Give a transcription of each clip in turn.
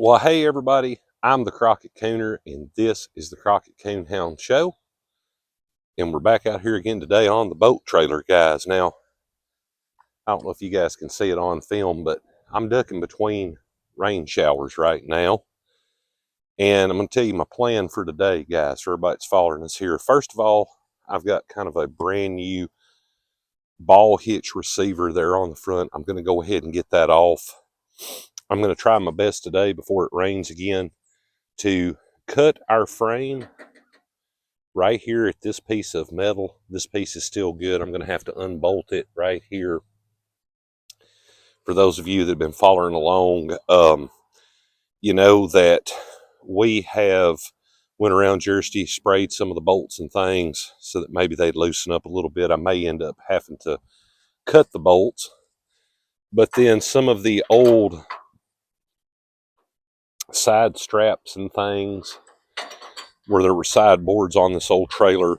Well, hey everybody, I'm the Crockett Cooner, and this is the Crockett Coonhound Show. And we're back out here again today on the boat trailer, guys. Now, I don't know if you guys can see it on film, but I'm ducking between rain showers right now. And I'm going to tell you my plan for today, guys, for everybody that's following us here. First of all, I've got kind of a brand new ball hitch receiver there on the front. I'm going to go ahead and get that off. I'm going to try my best today before it rains again to cut our frame right here at this piece of metal. This piece is still good. I'm going to have to unbolt it right here. For those of you that have been following along, you know that we have went around Jersey, sprayed some of the bolts and things so that maybe they'd loosen up a little bit. I may end up having to cut the bolts, but then some of the old side straps and things where there were side boards on this old trailer,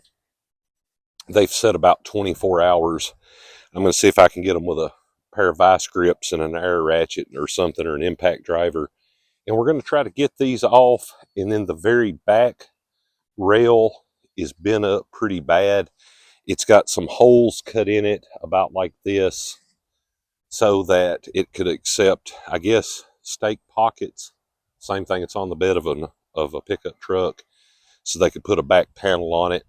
they've set about 24 hours. I'm going to see if I can get them with a pair of vice grips and an air ratchet or something, or an impact driver. And we're going to try to get these off. And then the very back rail is bent up pretty bad. It's got some holes cut in it about like this so that it could accept, I guess, stake pockets. Same thing, it's on the bed of a pickup truck, so they could put a back panel on it.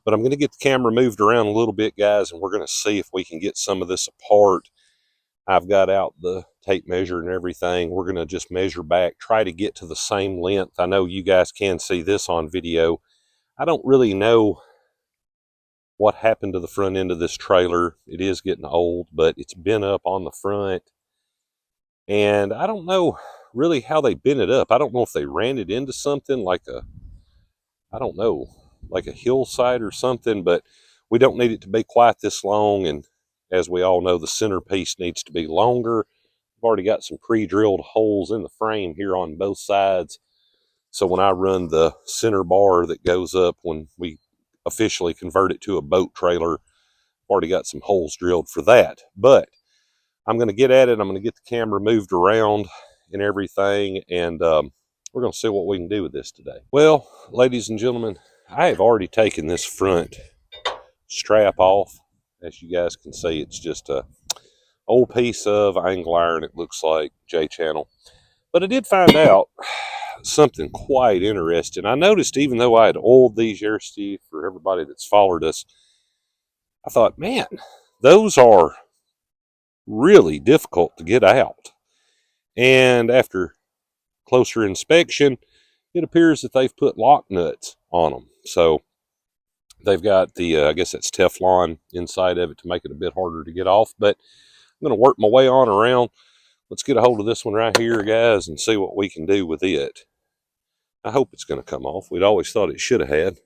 But I'm going to get the camera moved around a little bit, guys, and we're going to see if we can get some of this apart. I've got out the tape measure and everything. We're going to just measure back, try to get to the same length. I know you guys can see this on video. I don't really know what happened to the front end of this trailer. It is getting old, but it's bent up on the front. And I don't know really how they bent it up. I don't know if they ran it into something like I don't know, like a hillside or something, but we don't need it to be quite this long. And as we all know, the centerpiece needs to be longer. I've already got some pre-drilled holes in the frame here on both sides. So when I run the center bar that goes up when we officially convert it to a boat trailer, I've already got some holes drilled for that. But I'm going to get at it. I'm going to get the camera moved around and everything, and we're going to see what we can do with this today. Well, ladies and gentlemen, I have already taken this front strap off. As you guys can see, it's just a old piece of angle iron, it looks like, J-channel. But I did find out something quite interesting. I noticed, even though I had oiled these yesterday, for everybody that's followed us, I thought, man, those are really difficult to get out. And after closer inspection, it appears that they've put lock nuts on them. So they've got the, I guess that's Teflon inside of it to make it a bit harder to get off. But I'm going to work my way on around. Let's get a hold of this one right here, guys, and see what we can do with it. I hope it's going to come off. We'd always thought it should have had.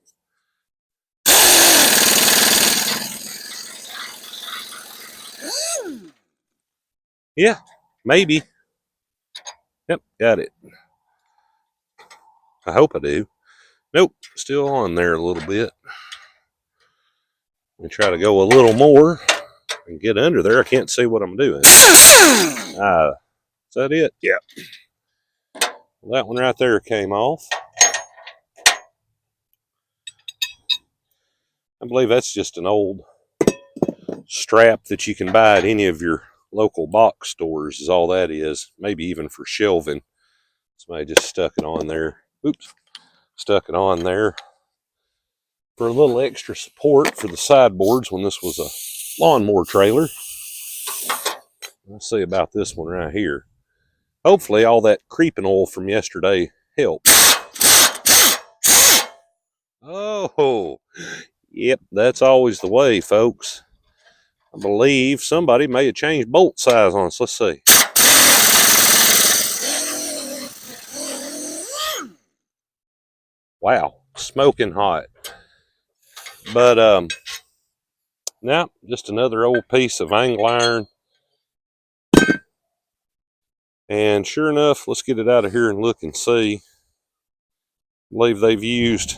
Yeah, maybe. Yep, got it. I hope I do. Nope, still on there a little bit. Let me try to go a little more and get under there. I can't see what I'm doing. Is that it? Yeah. Well, that one right there came off. I believe that's just an old strap that you can buy at any of your local box stores is all that is. Maybe even for shelving. Somebody just stuck it on there. Oops. Stuck it on there for a little extra support for the sideboards when this was a lawnmower trailer. Let's see about this one right here. Hopefully all that creeping oil from yesterday helped. Oh, yep, that's always the way, folks. I believe somebody may have changed bolt size on us. Let's see. Wow, smoking hot. But now just another old piece of angle iron. And sure enough, let's get it out of here and look and see. I believe they've used,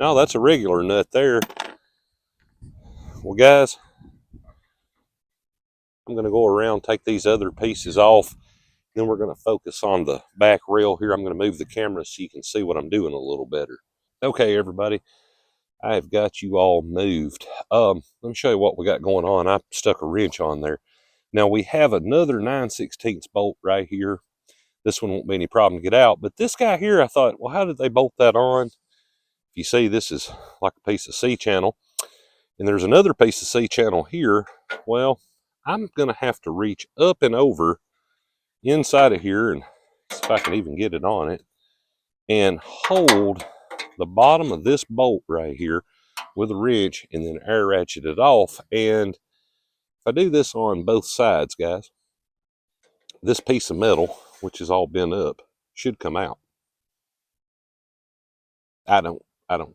no, that's a regular nut there. Well, guys, I'm going to go around, take these other pieces off. Then we're going to focus on the back rail here. I'm going to move the camera so you can see what I'm doing a little better. Okay, everybody, I have got you all moved. Let me show you what we got going on. I stuck a wrench on there. Now we have another 9/16 bolt right here. This one won't be any problem to get out, but this guy here, I thought, well, how did they bolt that on? If you see, this is like a piece of C-channel, and there's another piece of C-channel here. Well, I'm going to have to reach up and over inside of here, and see if I can even get it on it, and hold the bottom of this bolt right here with a wrench, and then air ratchet it off. And if I do this on both sides, guys, this piece of metal, which is all bent up, should come out. I don't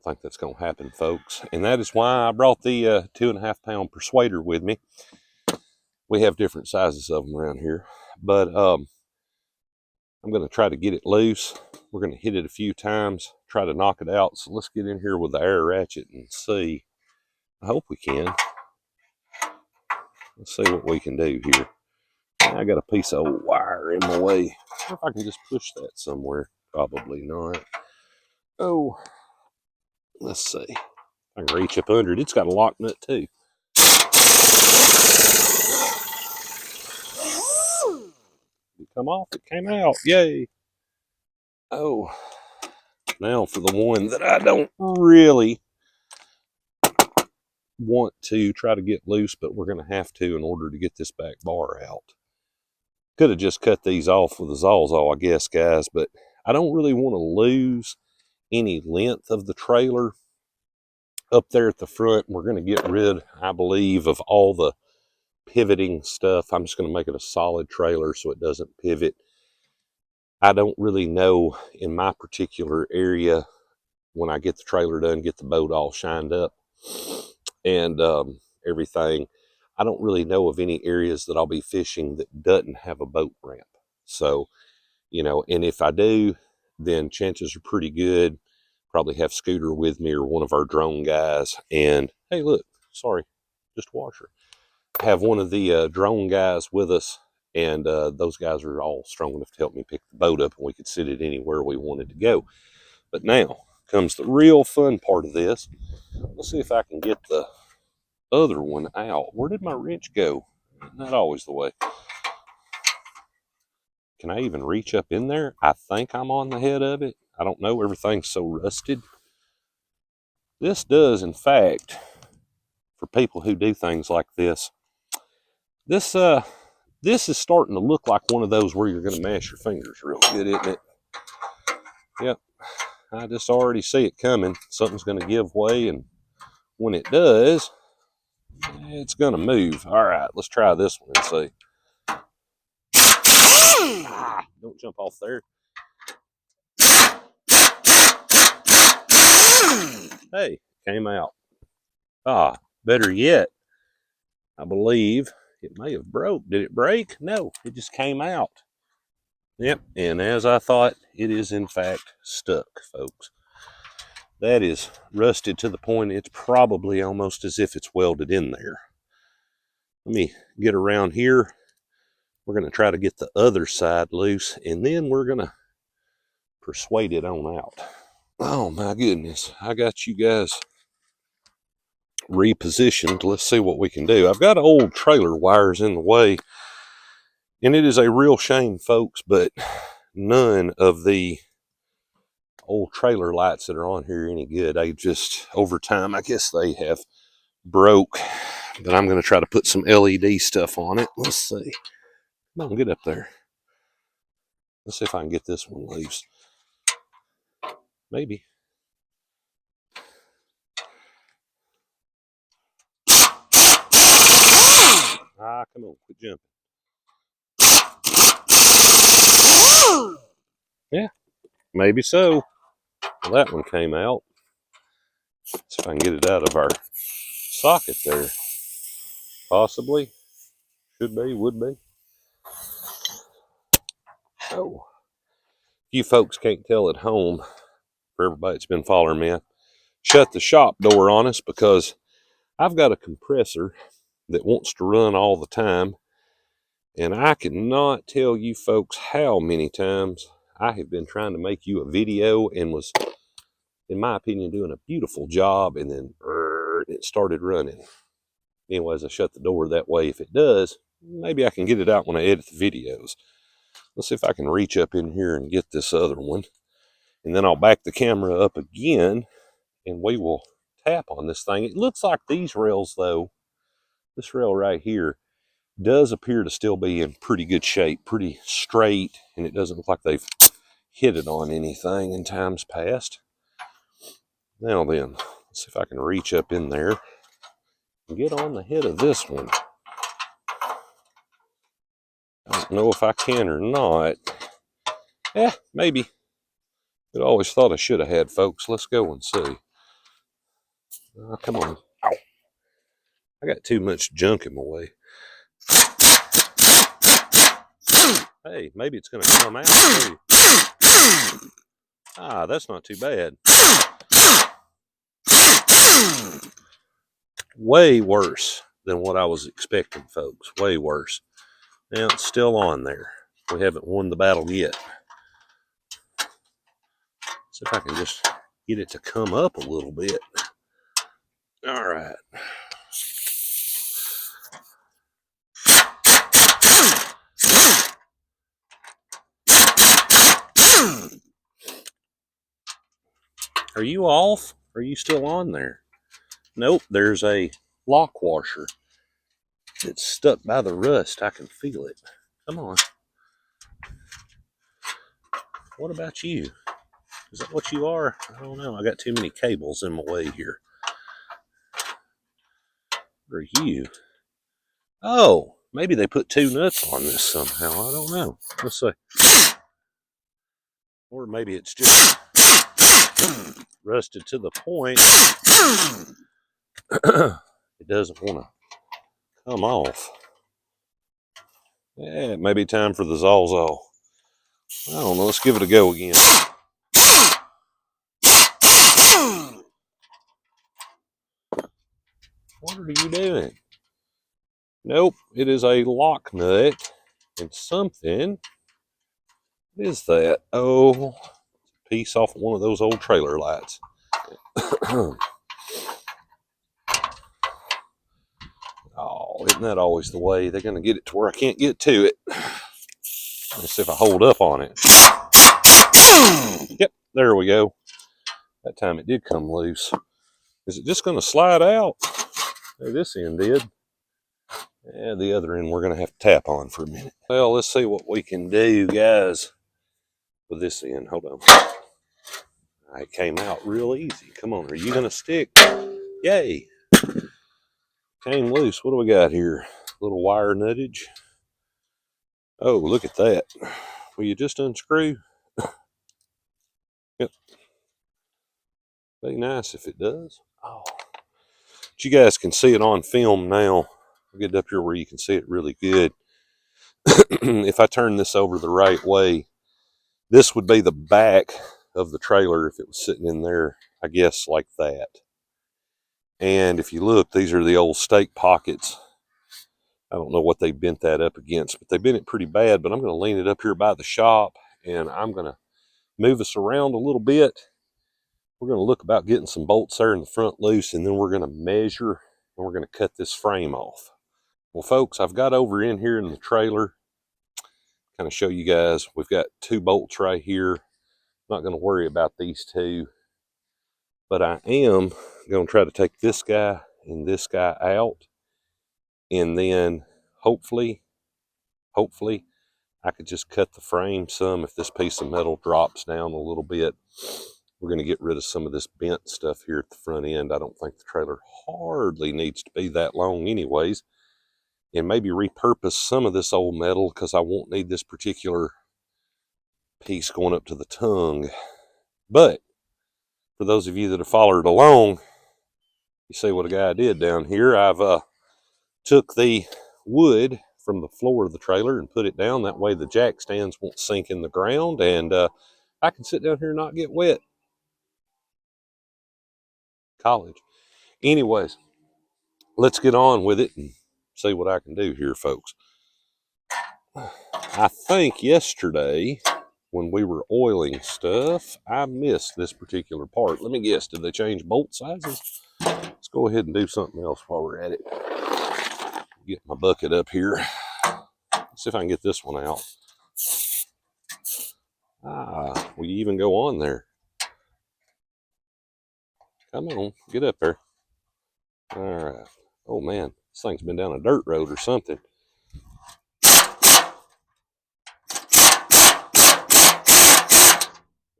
think that's going to happen, folks. And that is why I brought the 2.5 pound persuader with me. We have different sizes of them around here, but I'm going to try to get it loose. We're going to hit it a few times, try to knock it out. So let's get in here with the air ratchet and see. I hope we can. Let's see what we can do here. I got a piece of old wire in my way. I wonder if I can just push that somewhere. Probably not. Oh, let's see. I can reach up under it. It's got a lock nut too. It come off. It came out. Yay. Oh, now for the one that I don't really want to try to get loose, but we're going to have to in order to get this back bar out. Could have just cut these off with a Sawzall, I guess, guys, but I don't really want to lose any length of the trailer up there at the front. We're going to get rid, I believe, of all the pivoting stuff. I'm just going to make it a solid trailer so it doesn't pivot. I don't really know in my particular area when I get the trailer done, get the boat all shined up and everything. I don't really know of any areas that I'll be fishing that doesn't have a boat ramp. So, you know, and if I do, then chances are pretty good. Probably have Scooter with me or one of our drone guys. And hey, look, sorry, just a washer. Have one of the drone guys with us, and those guys are all strong enough to help me pick the boat up, and we could sit it anywhere we wanted to go. But now comes the real fun part of this. Let's see if I can get the other one out. Where did my wrench go? Not always the way. Can I even reach up in there? I think I'm on the head of it. I don't know. Everything's so rusted. This does, in fact, for people who do things like this, this is starting to look like one of those where you're going to mash your fingers real good, isn't it? Yep. I just already see it coming. Something's going to give way, and when it does, it's going to move. All right, let's try this one and see. Don't jump off there. Hey, came out. Better yet, I believe it may have broke. Did it break? No, it just came out. Yep, and as I thought, it is in fact stuck, folks. That is rusted to the point it's probably almost as if it's welded in there. Let me get around here. We're going to try to get the other side loose, and then we're going to persuade it on out. Oh my goodness, I got you guys repositioned. Let's see what we can do. I've got old trailer wires in the way, and it is a real shame, folks, but none of the old trailer lights that are on here are any good. I just, over time, I guess they have broke, but I'm going to try to put some LED stuff on it. Let's see. Come on, get up there. Let's see if I can get this one loose. Maybe. Come on, quit jumping. Yeah, maybe so. Well, that one came out. Let's see if I can get it out of our socket there. Possibly. Should be, would be. Oh. You folks can't tell at home, for everybody that's been following me, I shut the shop door on us because I've got a compressor that wants to run all the time, And I cannot tell you folks how many times I have been trying to make you a video and was, in my opinion, doing a beautiful job, and then it started running. Anyways, I shut the door that way. If it does, maybe I can get it out when I edit the videos. Let's see if I can reach up in here and get this other one. And then I'll back the camera up again and we will tap on this thing. It looks like these rails, though, this rail right here, does appear to still be in pretty good shape, pretty straight, and it doesn't look like they've hit it on anything in times past. Now then, let's see if I can reach up in there and get on the head of this one. I don't know if I can or not. Yeah, maybe. But I always thought I should have had, folks. Let's go and see. Come on. Ow. I got too much junk in my way. Hey, maybe it's going to come out too. Ah, that's not too bad. Way worse than what I was expecting, folks. Way worse. Now it's still on there. We haven't won the battle yet. See if I can just get it to come up a little bit. All right. Are you off? Are you still on there? Nope, there's a lock washer. It's stuck by the rust. I can feel it. Come on. What about you? Is that what you are? I don't know. I got too many cables in my way here. What are you? Oh, maybe they put two nuts on this somehow. I don't know. Let's see. Or maybe it's just rusted to the point it doesn't want to come off. Yeah, it may be time for the Zawzall. I don't know. Let's give it a go again. What are you doing? Nope, it is a lock nut and something. What is that? Oh, piece off one of those old trailer lights. Oh, isn't that always the way? They're going to get it to where I can't get to it. Let's see if I hold up on it. Yep, there we go. That time it did come loose. Is it just going to slide out? Hey, this end did. Yeah, the other end we're going to have to tap on for a minute. Well, let's see what we can do, guys, with this end. Hold on. It came out real easy. Come on, are you going to stick? Yay. Came loose. What do we got here? Little wire nuttage. Oh, look at that. Will you just unscrew? Yep. Be nice if it does. Oh. But you guys can see it on film now. I'll get it up here where you can see it really good. If I turn this over the right way, this would be the back of the trailer if it was sitting in there, I guess, like that. And if you look, these are the old stake pockets. I don't know what they bent that up against, but they bent it pretty bad. But I'm going to lean it up here by the shop, and I'm going to move us around a little bit. We're going to look about getting some bolts there in the front loose, and then we're going to measure, and we're going to cut this frame off. Well, folks, I've got over in here in the trailer, kind of show you guys, we've got two bolts right here. Not going to worry about these two, but I am going to try to take this guy and this guy out, and then hopefully I could just cut the frame some. If this piece of metal drops down a little bit, we're going to get rid of some of this bent stuff here at the front end. I don't think the trailer hardly needs to be that long anyways, and maybe repurpose some of this old metal because I won't need this particular piece going up to the tongue. But for those of you that have followed along, you see what a guy did down here. I've took the wood from the floor of the trailer and put it down. That way the jack stands won't sink in the ground, and I can sit down here and not get wet. College. Anyways, let's get on with it and see what I can do here, folks. I think yesterday when we were oiling stuff, I missed this particular part. Let me guess, did they change bolt sizes? Let's go ahead and do something else while we're at it. Get my bucket up here. Let's see if I can get this one out. We even go on there. Come on, get up there. All right. Oh man, this thing's been down a dirt road or something.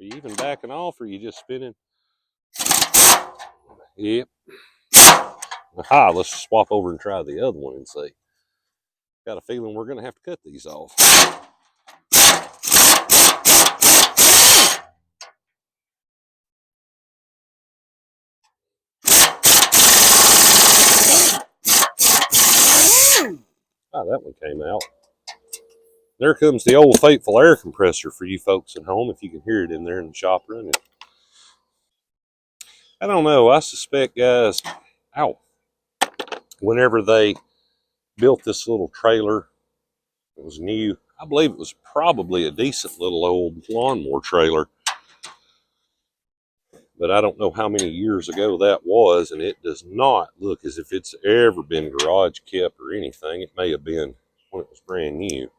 Are you even backing off or are you just spinning? Yep. Aha, let's swap over and try the other one and see. Got a feeling we're going to have to cut these off. That one came out. There comes the old faithful air compressor for you folks at home, if you can hear it in there in the shop running. I don't know. I suspect, guys, whenever they built this little trailer, it was new. I believe it was probably a decent little old lawnmower trailer. But I don't know how many years ago that was, and it does not look as if it's ever been garage kept or anything. It may have been when it was brand new.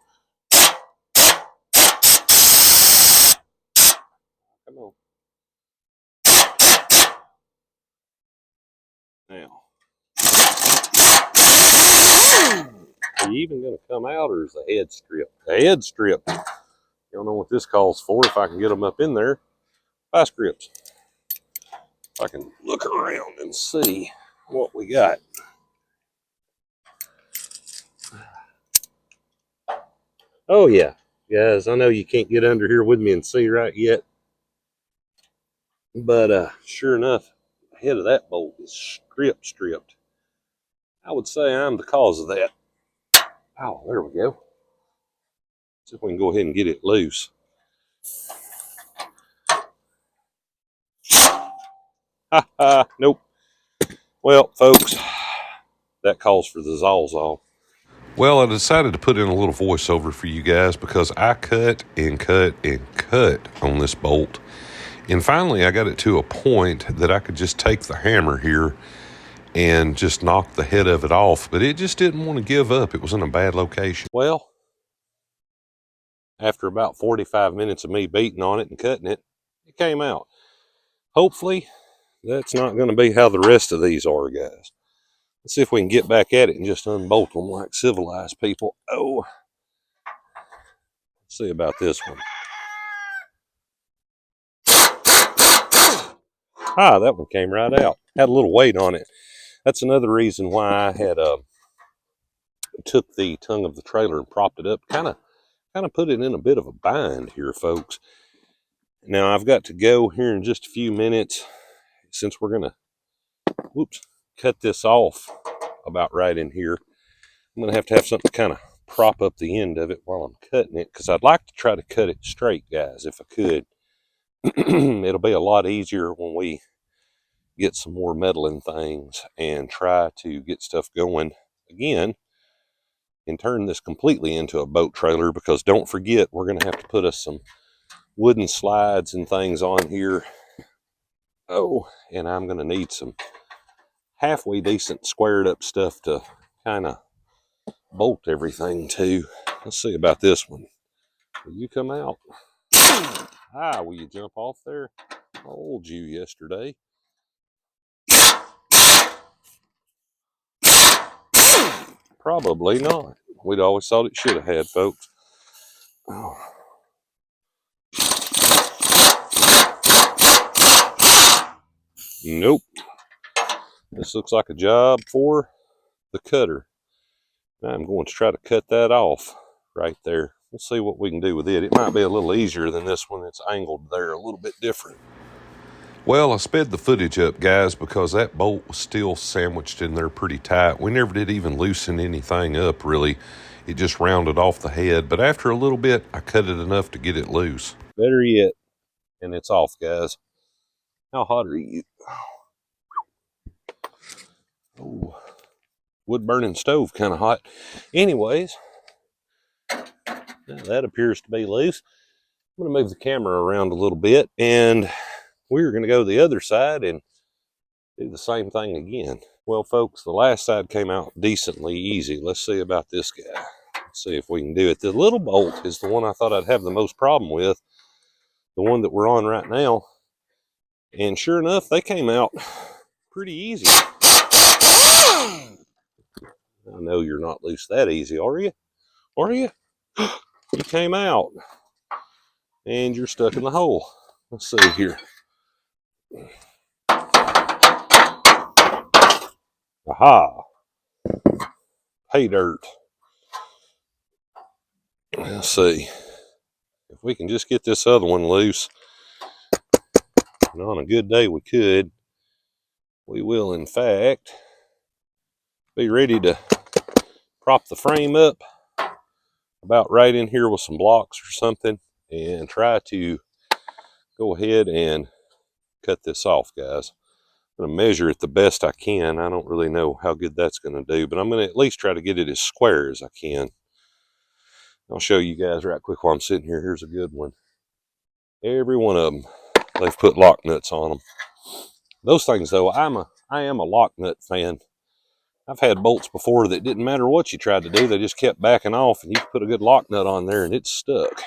Come on. Now, are you even going to come out, or is the head stripped? The head stripped. You don't know what this calls for. If I can get them up in there, vice grips. If I can look around and see what we got. Oh yeah, guys, I know you can't get under here with me and see right yet, but sure enough, the head of that bolt is stripped. I would say I'm the cause of that. Oh, there we go. See if we can go ahead and get it loose. Ha ha, nope. Well, folks, that calls for the Zolzol. Well, I decided to put in a little voiceover for you guys because I cut and cut and cut on this bolt. And finally, I got it to a point that I could just take the hammer here and just knock the head of it off. But it just didn't want to give up. It was in a bad location. Well, after about 45 minutes of me beating on it and cutting it, it came out. Hopefully, that's not going to be how the rest of these are, guys. Let's see if we can get back at it and just unbolt them like civilized people. Oh, let's see about this one. That one came right out. Had a little weight on it. That's another reason why I had took the tongue of the trailer and propped it up. Kind of put it in a bit of a bind here, folks. Now I've got to go here in just a few minutes, since we're gonna cut this off about right in here. I'm gonna have to have something to kind of prop up the end of it while I'm cutting it, because I'd like to try to cut it straight, guys, if I could. It'll be a lot easier when we get some more metal and things and try to get stuff going again and turn this completely into a boat trailer, because don't forget, we're going to have to put us some wooden slides and things on here. Oh, and I'm going to need some halfway decent squared up stuff to kind of bolt everything to. Let's see about this one. Will you come out? Will you jump off there? I told you yesterday. Probably not. We'd always thought it should have had, folks. Oh. Nope. This looks like a job for the cutter. I'm going to try to cut that off right there. We'll see what we can do with it. It might be a little easier than this one. It's angled there a little bit different. Well, I sped the footage up, guys, because that bolt was still sandwiched in there pretty tight. We never did even loosen anything up, really. It just rounded off the head. But after a little bit, I cut it enough to get it loose. Better yet, and it's off, guys. How hot are you? Oh, wood burning stove kind of hot. Anyways, Now that appears to be loose. I'm going to move the camera around a little bit, and we're going to go to the other side and do the same thing again. Well, folks, the last side came out decently easy. Let's see about this guy. Let's see if we can do it. The little bolt is the one I thought I'd have the most problem with, the one that we're on right now. And sure enough, they came out pretty easy. I know you're not loose that easy, are you? Are you? You came out. And you're stuck in the hole. Let's see here. Aha. Pay dirt. Let's see. If we can just get this other one loose, and on a good day we could, we will in fact be ready to prop the frame up about right in here with some blocks or something and try to go ahead and cut this off, guys. I'm going to measure it the best I can. I don't really know how good that's going to do, but I'm going to at least try to get it as square as I can. I'll show you guys right quick while I'm sitting here. Here's a good one. Every one of them, they've put lock nuts on them. Those things, though, I am a lock nut fan. I've had bolts before that didn't matter what you tried to do. They just kept backing off, and you could put a good lock nut on there, and it's stuck.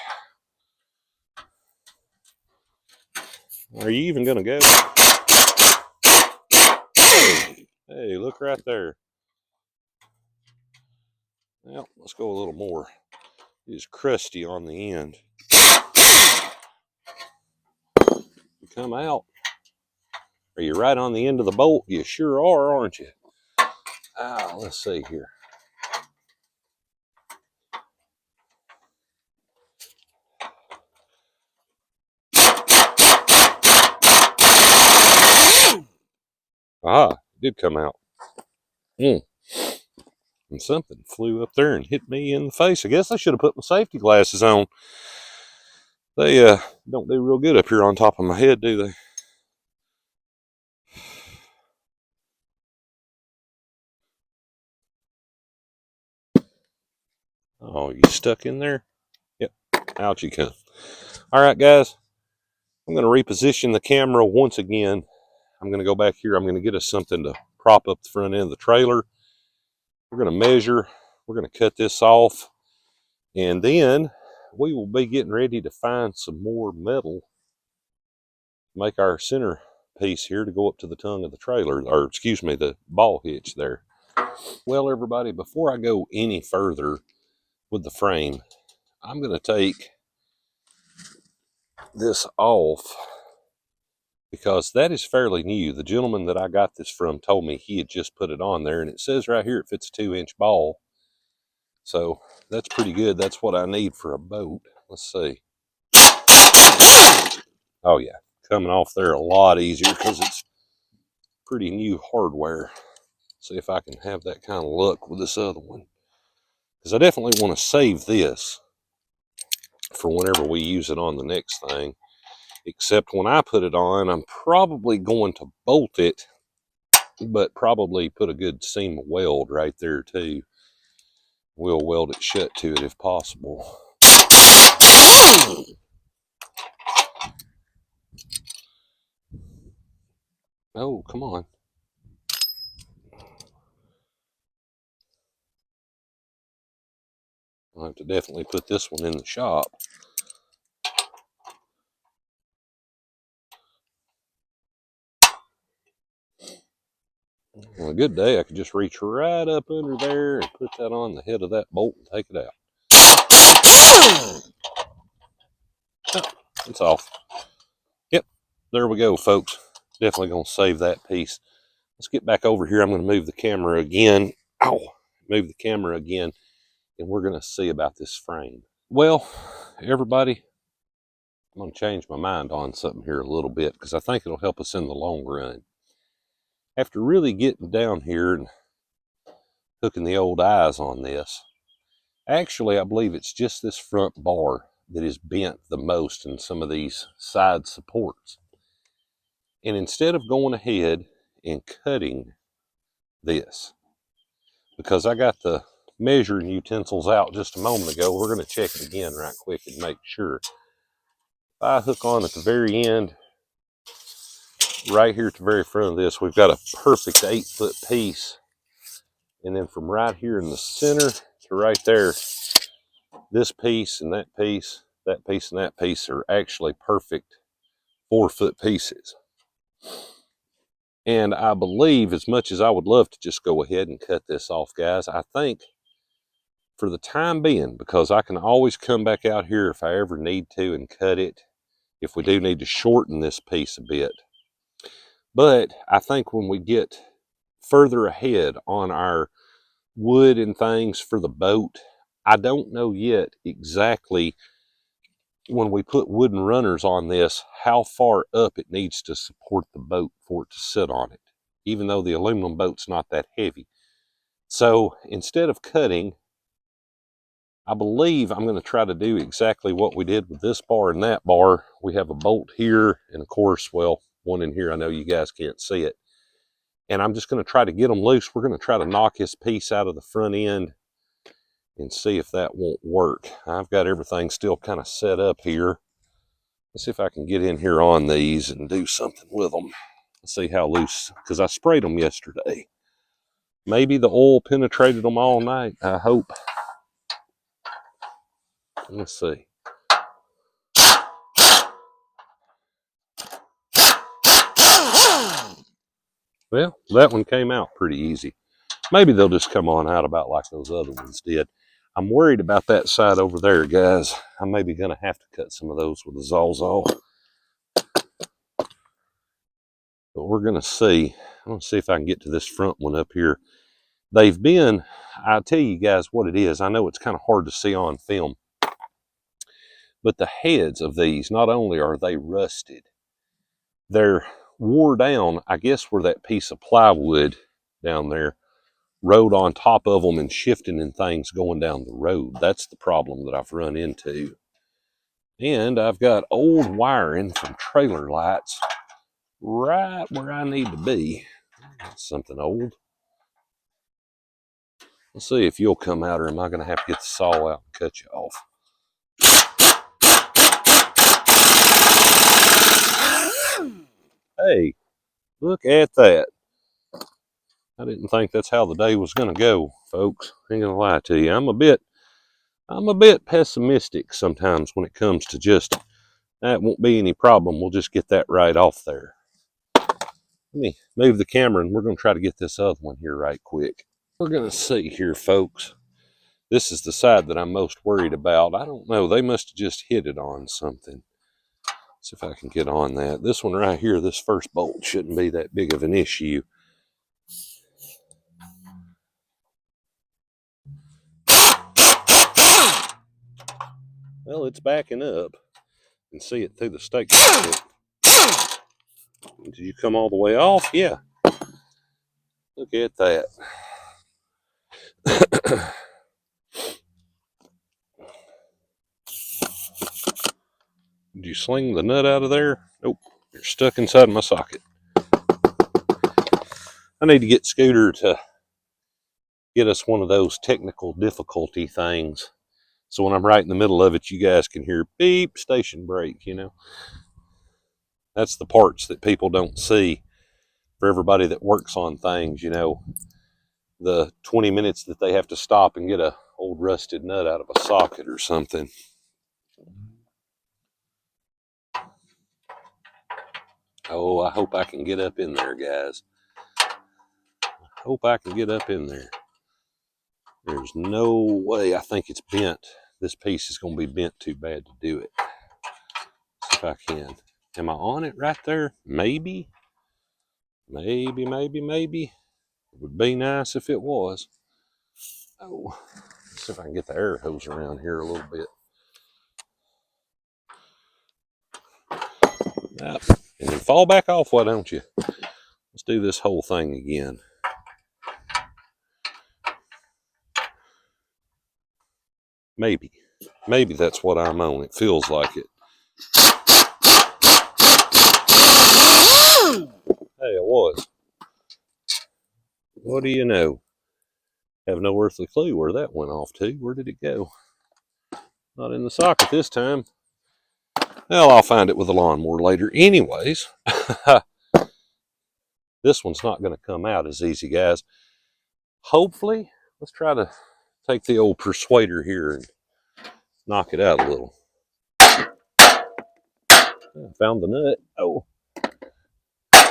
Are you even going to go? Hey, look right there. Well, let's go a little more. It is crusty on the end. You come out. Are you right on the end of the bolt? You sure are, aren't you? Let's see here. It did come out. And something flew up there and hit me in the face. I guess I should have put my safety glasses on. They don't do real good up here on top of my head, do they? Oh, you stuck in there? Yep. Out you come. All right, guys. I'm going to reposition the camera once again. I'm going to go back here. I'm going to get us something to prop up the front end of the trailer. We're going to measure. We're going to cut this off. And then we will be getting ready to find some more metal to make our center piece here to go up to the tongue of the trailer, or excuse me, the ball hitch there. Well, everybody, before I go any further with the frame, I'm going to take this off because that is fairly new. The gentleman that I got this from told me he had just put it on there, and it says right here it fits a 2-inch ball. So that's pretty good. That's what I need for a boat. Let's see. Oh yeah, coming off there a lot easier because it's pretty new hardware. See if I can have that kind of luck with this other one, because I definitely want to save this for whenever we use it on the next thing. Except when I put it on, I'm probably going to bolt it, but probably put a good seam weld right there too. We'll weld it shut to it if possible. Oh, come on. I'll have to definitely put this one in the shop. On a good day, I could just reach right up under there and put that on the head of that bolt and take it out. Oh, it's off. Yep, there we go, folks. Definitely going to save that piece. Let's get back over here. I'm going to move the camera again. Move the camera again, and we're going to see about this frame. Well, everybody, I'm going to change my mind on something here a little bit because I think it'll help us in the long run. After really getting down here and hooking the old eyes on this, actually, I believe it's just this front bar that is bent the most in some of these side supports. And instead of going ahead and cutting this, because I got the measuring utensils out just a moment ago. We're going to check it again right quick and make sure. If I hook on at the very end, right here at the very front of this, we've got a perfect 8-foot piece. And then from right here in the center to right there, this piece and that piece, that piece and that piece are actually perfect 4-foot pieces. And I believe, as much as I would love to just go ahead and cut this off, guys, I think for the time being, because I can always come back out here if I ever need to and cut it, if we do need to shorten this piece a bit. But I think when we get further ahead on our wood and things for the boat, I don't know yet exactly, when we put wooden runners on this, how far up it needs to support the boat for it to sit on it, even though the aluminum boat's not that heavy. So instead of cutting, I believe I'm going to try to do exactly what we did with this bar and that bar. We have a bolt here, and of course, well, one in here. I know you guys can't see it. And I'm just going to try to get them loose. We're going to try to knock this piece out of the front end and see if that won't work. I've got everything still kind of set up here. Let's see if I can get in here on these and do something with them. Let's see how loose, because I sprayed them yesterday. Maybe the oil penetrated them all night. I hope. Let's see. Well, that one came out pretty easy. Maybe they'll just come on out about like those other ones did. I'm worried about that side over there, guys. I'm maybe going to have to cut some of those with a Sawzall. But we're going to see. I'm going to see if I can get to this front one up here. They've been, I'll tell you guys what it is. I know it's kind of hard to see on film. But the heads of these, not only are they rusted, they're wore down, I guess, where that piece of plywood down there rode on top of them and shifting and things going down the road. That's the problem that I've run into. And I've got old wiring from trailer lights right where I need to be. That's something old. Let's see if you'll come out, or am I going to have to get the saw out and cut you off? Hey, look at that. I didn't think that's how the day was going to go, folks. Ain't going to lie to you. I'm a bit pessimistic sometimes when it comes to just, that won't be any problem. We'll just get that right off there. Let me move the camera, and we're going to try to get this other one here right quick. We're going to see here, folks. This is the side that I'm most worried about. I don't know. They must have just hit it on something. See if I can get on that. This one right here, this first bolt shouldn't be that big of an issue. Well, it's backing up. You can see it through the stake. Did you come all the way off? Yeah. Look at that. Did you sling the nut out of there? Nope. You're stuck inside my socket. I need to get Scooter to get us one of those technical difficulty things. So when I'm right in the middle of it, you guys can hear beep, station brake, you know. That's the parts that people don't see. For everybody that works on things, you know, the 20 minutes that they have to stop and get a old rusted nut out of a socket or something. Oh, I hope I can get up in there, guys. I hope I can get up in there. There's no way. I think it's bent. This piece is going to be bent too bad to do it. See if I can. Am I on it right there? Maybe. Maybe. It would be nice if it was. Oh, let's see if I can get the air hose around here a little bit. And then fall back off, why don't you? Let's do this whole thing again. Maybe that's what I'm on. It feels like it. Hey, it was. What do you know? Have no earthly clue where that went off to. Where did it go? Not in the socket this time. Well, I'll find it with a lawnmower later. Anyways, this one's not going to come out as easy, guys. Hopefully, let's try to take the old persuader here and knock it out a little. I found the nut. Oh. I'm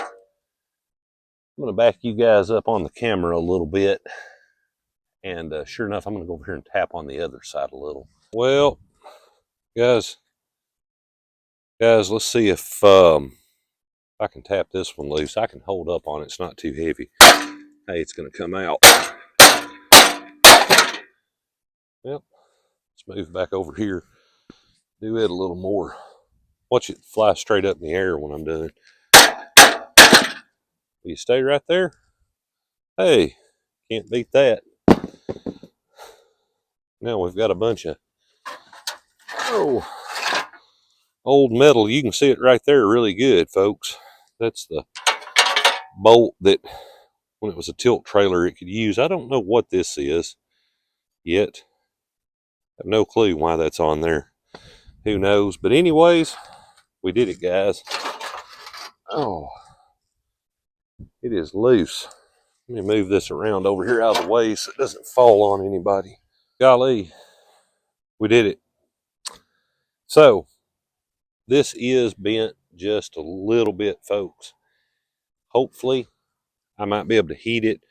going to back you guys up on the camera a little bit. And sure enough, I'm going to go over here and tap on the other side a little. Well, guys, let's see if I can tap this one loose. I can hold up on it. It's not too heavy. Hey, it's going to come out. Yep. Let's move back over here. Do it a little more. Watch it fly straight up in the air when I'm done. You stay right there. Hey, can't beat that. Now we've got a bunch of old metal. You can see it right there really good, folks. That's the bolt that when it was a tilt trailer it could use. I don't know what this is yet. I have no clue why that's on there. Who knows? But anyways, we did it, guys. Oh, it is loose. Let me move this around over here out of the way so it doesn't fall on anybody. Golly, we did it. So, this is bent just a little bit, folks. Hopefully, I might be able to heat it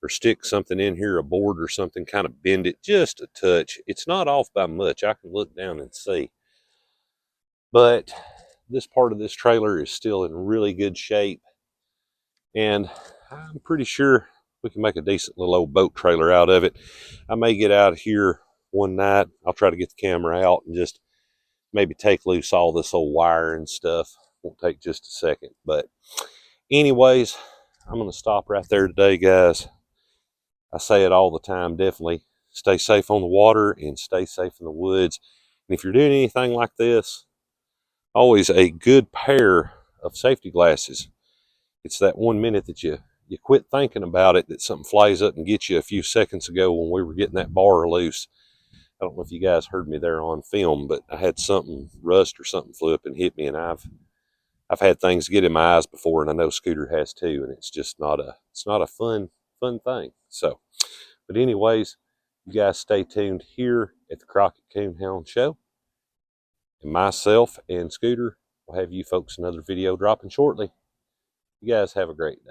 or stick something in here, a board or something, kind of bend it just a touch. It's not off by much. I can look down and see. But this part of this trailer is still in really good shape. And I'm pretty sure we can make a decent little old boat trailer out of it. I may get out of here one night. I'll try to get the camera out and just maybe take loose all this old wire and stuff. Won't take just a second. But anyways, I'm going to stop right there today, guys. I say it all the time, definitely stay safe on the water and stay safe in the woods. And if you're doing anything like this, always a good pair of safety glasses. It's that 1 minute that you quit thinking about it, that something flies up and gets you a few seconds ago when we were getting that bar loose. I don't know if you guys heard me there on film, but I had something, rust or something flew up and hit me, and I've had things get in my eyes before, and I know Scooter has too, and it's just not a fun thing. So, but anyways, you guys stay tuned here at the Crockett Coonhound Show. And myself and Scooter will have you folks another video dropping shortly. You guys have a great day.